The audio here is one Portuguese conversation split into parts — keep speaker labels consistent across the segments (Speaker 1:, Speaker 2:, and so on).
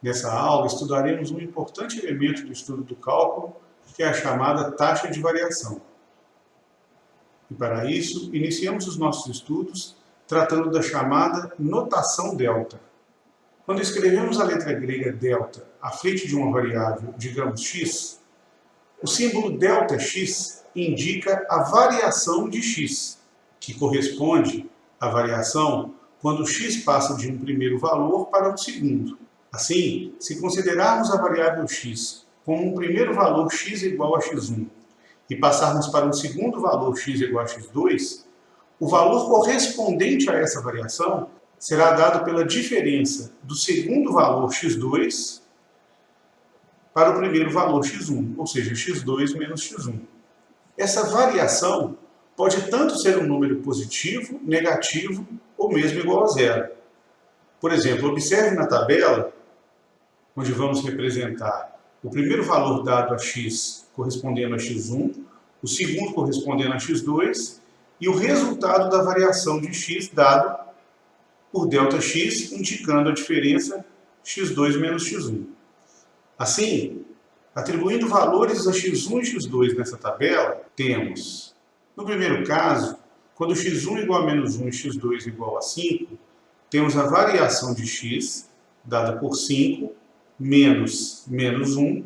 Speaker 1: Nessa aula, estudaremos um importante elemento do estudo do cálculo, que é a chamada taxa de variação. E para isso, iniciamos os nossos estudos tratando da chamada notação delta. Quando escrevemos a letra grega delta à frente de uma variável, digamos x, o símbolo ΔX indica a variação de x, que corresponde à variação quando x passa de um primeiro valor para um segundo. Assim, se considerarmos a variável x como um primeiro valor x igual a x1 e passarmos para um segundo valor x igual a x2, o valor correspondente a essa variação será dado pela diferença do segundo valor x2 para o primeiro valor x1, ou seja, x2 menos x1. Essa variação pode tanto ser um número positivo, negativo ou mesmo igual a zero. Por exemplo, observe na tabela, onde vamos representar o primeiro valor dado a x correspondendo a x1, o segundo correspondendo a x2 e o resultado da variação de x dado por ΔX, indicando a diferença x2 menos x1. Assim, atribuindo valores a x1 e x2 nessa tabela, temos, no primeiro caso, quando x1 igual a menos 1 e x2 igual a 5, temos a variação de x, dada por 5, menos 1,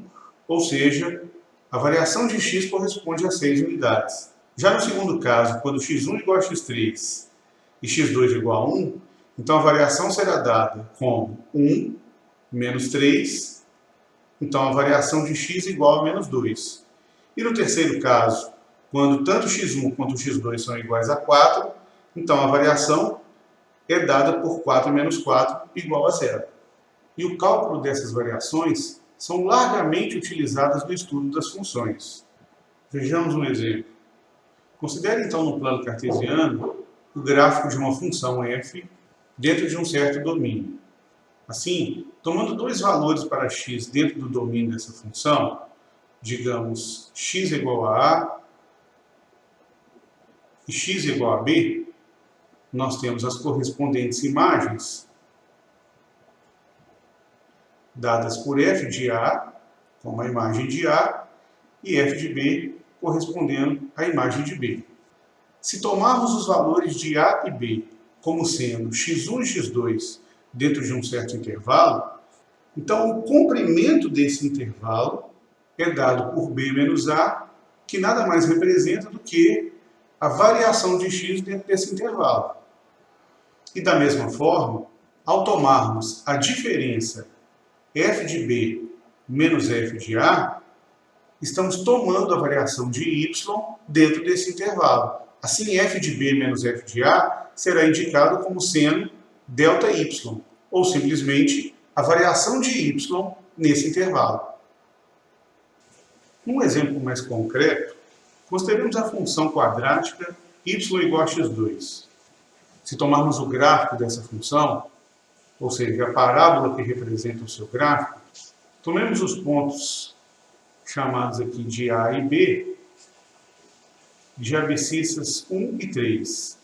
Speaker 1: ou seja, a variação de x corresponde a 6 unidades. Já no segundo caso, quando x1 igual a x3 e x2 igual a 1, então a variação será dada como 1 menos 3, então a variação de x igual a menos 2. E no terceiro caso, quando tanto x1 quanto x2 são iguais a 4, então a variação é dada por 4 menos 4 igual a 0. E o cálculo dessas variações são largamente utilizadas no estudo das funções. Vejamos um exemplo. Considere então no plano cartesiano o gráfico de uma função f dentro de um certo domínio. Assim, tomando dois valores para x dentro do domínio dessa função, digamos x igual a e x igual a b, nós temos as correspondentes imagens dadas por f de a, como a imagem de a, e f de b, correspondendo à imagem de b. Se tomarmos os valores de a e b como sendo x1 e x2 dentro de um certo intervalo, então o comprimento desse intervalo é dado por b menos a, que nada mais representa do que a variação de x dentro desse intervalo. E da mesma forma, ao tomarmos a diferença f de b menos f de a, estamos tomando a variação de y dentro desse intervalo. Assim, f de b menos f de a será indicado como sendo ΔY, ou simplesmente a variação de y nesse intervalo. Num exemplo mais concreto, consideremos a função quadrática y igual a x2. Se tomarmos o gráfico dessa função, ou seja, a parábola que representa o seu gráfico, tomemos os pontos chamados aqui de A e B, de abscissas 1 e 3,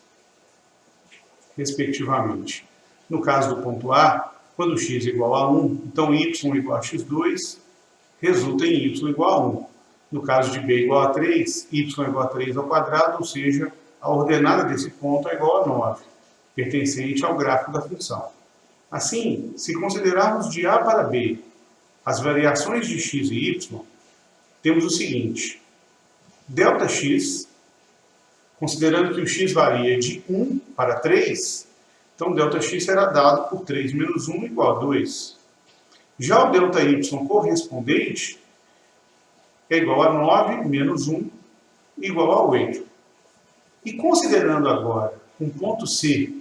Speaker 1: respectivamente. No caso do ponto A, quando x igual a 1, então y igual a x2, resulta em y igual a 1. No caso de b igual a 3, y igual a 3 ao quadrado, ou seja, a ordenada desse ponto é igual a 9, pertencente ao gráfico da função. Assim, se considerarmos de A para B as variações de x e y, temos o seguinte: ΔX, considerando que o x varia de 1 para 3, então ΔX será dado por 3 menos 1 igual a 2. Já o ΔY correspondente é igual a 9 menos 1 igual a 8. E considerando agora um ponto C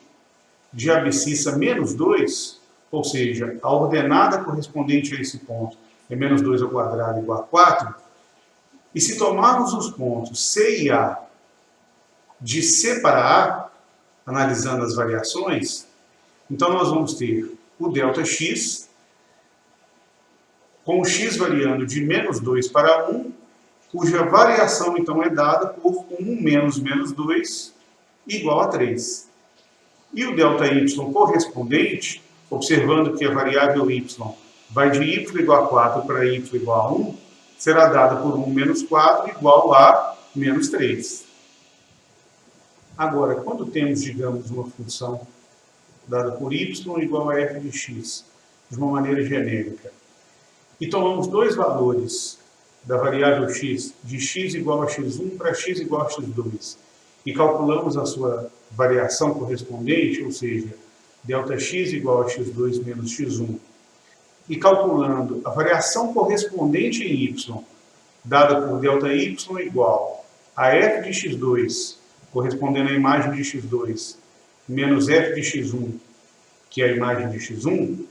Speaker 1: de abscissa menos 2, ou seja, a ordenada correspondente a esse ponto é menos 2 ao quadrado igual a 4, e se tomarmos os pontos C e A de C para A, analisando as variações, então nós vamos ter o ΔX, com o x variando de menos 2 para 1, cuja variação então é dada por 1 menos menos 2 igual a 3. E o ΔY correspondente, observando que a variável y vai de y igual a 4 para y igual a 1, será dada por 1 menos 4 igual a menos 3. Agora, quando temos, digamos, uma função dada por y igual a f de x, de uma maneira genérica, e tomamos dois valores da variável x, de x igual a x1 para x igual a x2, e calculamos a sua variação correspondente, ou seja, Δx igual a x2 menos x1, e calculando a variação correspondente em y, dada por ΔY igual a f de x2, correspondendo à imagem de x2, menos f de x1, que é a imagem de x1,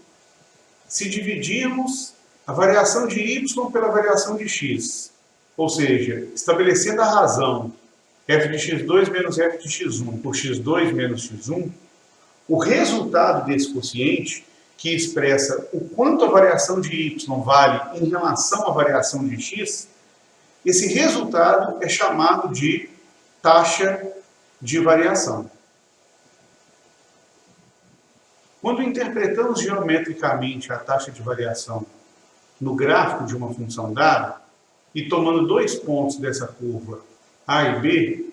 Speaker 1: se dividirmos a variação de y pela variação de x, ou seja, estabelecendo a razão f de x2 menos f de x1 por x2 menos x1, o resultado desse quociente, que expressa o quanto a variação de y vale em relação à variação de x, esse resultado é chamado de taxa de variação. Quando interpretamos geometricamente a taxa de variação no gráfico de uma função dada, e tomando dois pontos dessa curva A e B,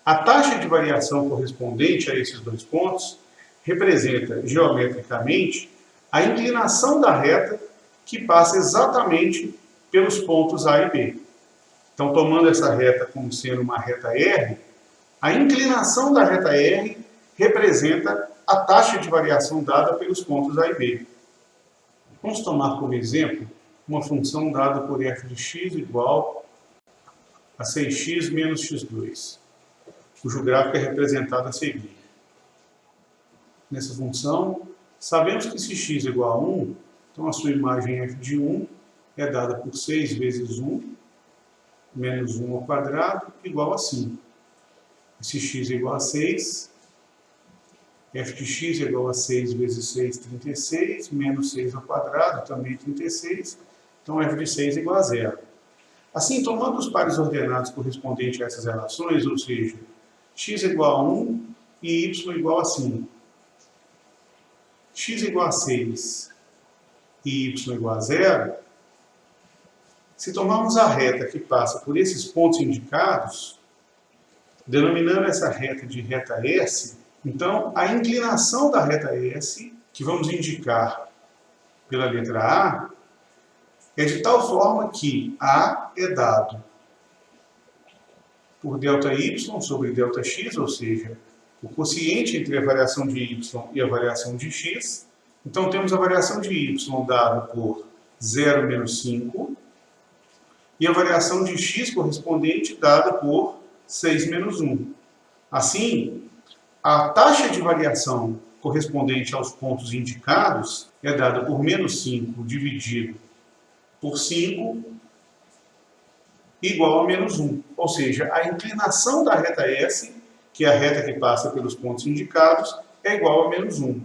Speaker 1: a taxa de variação correspondente a esses dois pontos representa geometricamente a inclinação da reta que passa exatamente pelos pontos A e B. Então, tomando essa reta como sendo uma reta R, a inclinação da reta R representa a taxa de variação dada pelos pontos A e B. Vamos tomar como exemplo uma função dada por f de x igual a 6x menos x2, cujo gráfico é representado a seguir. Nessa função, sabemos que se x é igual a 1, então a sua imagem f de 1 é dada por 6 vezes 1, menos 1 ao quadrado, igual a 5. E se x é igual a 6, f de x é igual a 6 vezes 6, 36, menos 6 ao quadrado, também 36, então f de 6 é igual a 0. Assim, tomando os pares ordenados correspondentes a essas relações, ou seja, x é igual a 1 e y igual a 5, x é igual a 6 e y igual a 0, se tomarmos a reta que passa por esses pontos indicados, denominando essa reta de reta S, então a inclinação da reta S, que vamos indicar pela letra A, é de tal forma que A é dado por ΔY sobre ΔX, ou seja, o quociente entre a variação de y e a variação de x. Então temos a variação de y dada por 0 menos 5 e a variação de x correspondente dada por 6 menos 1. Assim, a taxa de variação correspondente aos pontos indicados é dada por menos 5 dividido por 5 igual a menos 1. Ou seja, a inclinação da reta S, que é a reta que passa pelos pontos indicados, é igual a menos 1.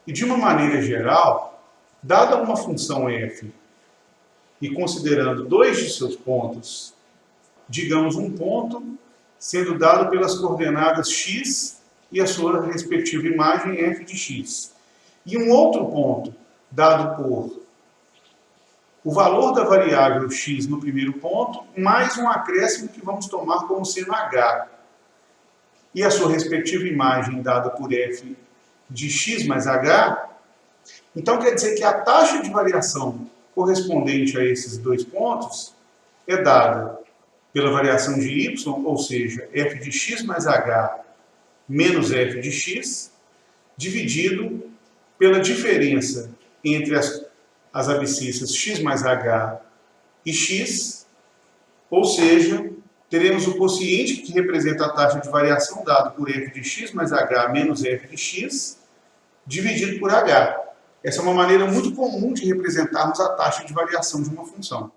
Speaker 1: E de uma maneira geral, dada uma função f e considerando dois de seus pontos, digamos um ponto sendo dado pelas coordenadas x e a sua respectiva imagem f de x, e um outro ponto dado por o valor da variável x no primeiro ponto, mais um acréscimo que vamos tomar como sendo h, e a sua respectiva imagem dada por f de x mais h, então quer dizer que a taxa de variação correspondente a esses dois pontos é dada pela variação de y, ou seja, f de x mais h menos f de x, dividido pela diferença entre as abscissas x mais h e x, ou seja, teremos o quociente que representa a taxa de variação dado por f de x mais h menos f de x, dividido por h. Essa é uma maneira muito comum de representarmos a taxa de variação de uma função.